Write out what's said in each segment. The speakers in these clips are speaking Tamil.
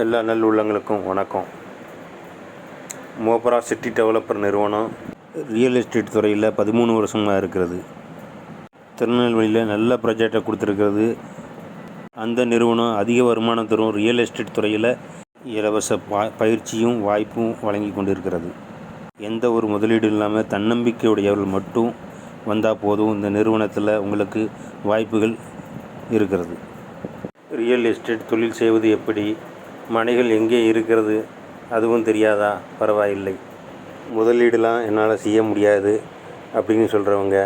எல்லா நல்லுள்ளங்களுக்கும் வணக்கம். மோபரா சிட்டி டெவலப்பர் நிறுவனம் ரியல் எஸ்டேட் துறையில் 13 வருஷமாக இருக்கிறது. திருநெல்வேலியில் நல்ல ப்ராஜெக்டை கொடுத்துருக்கிறது. அந்த நிறுவனம் அதிக வருமானம் தரும் ரியல் எஸ்டேட் துறையில் இலவச பயிற்சியும் வாய்ப்பும் வழங்கி கொண்டிருக்கிறது. எந்த ஒரு முதலீடு இல்லாமல் தன்னம்பிக்கையுடையவர்கள் மட்டும் வந்தால் போதும், இந்த நிறுவனத்தில் உங்களுக்கு வாய்ப்புகள் இருக்கிறது. ரியல் எஸ்டேட் தொழில் செய்வது எப்படி, மனைகள் எங்கே இருக்கிறது அதுவும் தெரியாதா? பரவாயில்லை, முதலீடுலாம் என்னால் செய்ய முடியாது அப்படின்னு சொல்கிறவங்க,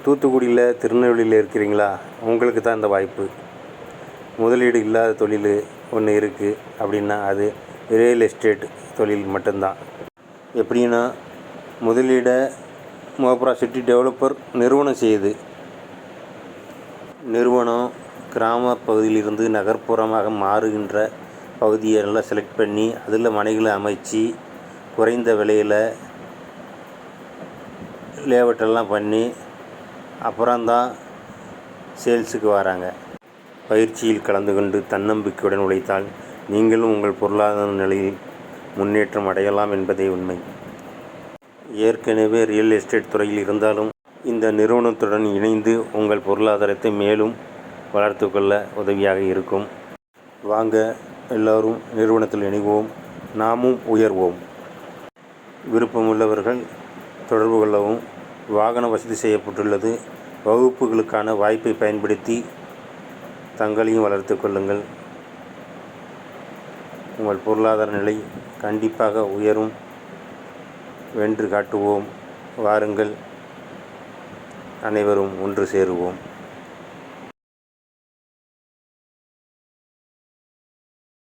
தூத்துக்குடியில் திருநெல்வேலியில் இருக்கிறீங்களா? உங்களுக்கு தான் இந்த வாய்ப்பு. முதலீடு இல்லாத தொழில் ஒன்று இருக்குது அப்படின்னா அது ரியல் எஸ்டேட் தொழில் மட்டும்தான். எப்படின்னா, முதலீடை மோபரா சிட்டி டெவலப்பர் நிறுவனம் செய்யுது. நிறுவனம் கிராம பகுதியிலிருந்து நகர்ப்புறமாக மாறுகின்ற பகுதியை நல்லா செலக்ட் பண்ணி அதில் மனைகளை அமைச்சு குறைந்த விலையில் லேஅவுட்டெல்லாம் பண்ணி அப்புறம்தான் சேல்ஸுக்கு வராங்க. பயிற்சியில் கலந்து கொண்டு தன்னம்பிக்கையுடன் உழைத்தால் நீங்களும் உங்கள் பொருளாதார நிலையில் முன்னேற்றம் அடையலாம் என்பதே உண்மை. ஏற்கனவே ரியல் எஸ்டேட் துறையில் இருந்தாலும் இந்த நிறுவனத்துடன் இணைந்து உங்கள் பொருளாதாரத்தை மேலும் வளர்த்து கொள்ள உதவியாக இருக்கும். வாங்க, எல்லோரும் நிறுவனத்தில் இணைவோம், நாமும் உயர்வோம். விருப்பமுள்ளவர்கள் தொடர்பு கொள்ளவும். வாகன வசதி செய்யப்பட்டுள்ளது. வகுப்புகளுக்கான வாய்ப்பை பயன்படுத்தி தங்களையும் வளர்த்து கொள்ளுங்கள். உங்கள் பொருளாதார நிலை கண்டிப்பாக உயரும். வென்று காட்டுவோம். வாருங்கள், அனைவரும் ஒன்று சேருவோம்.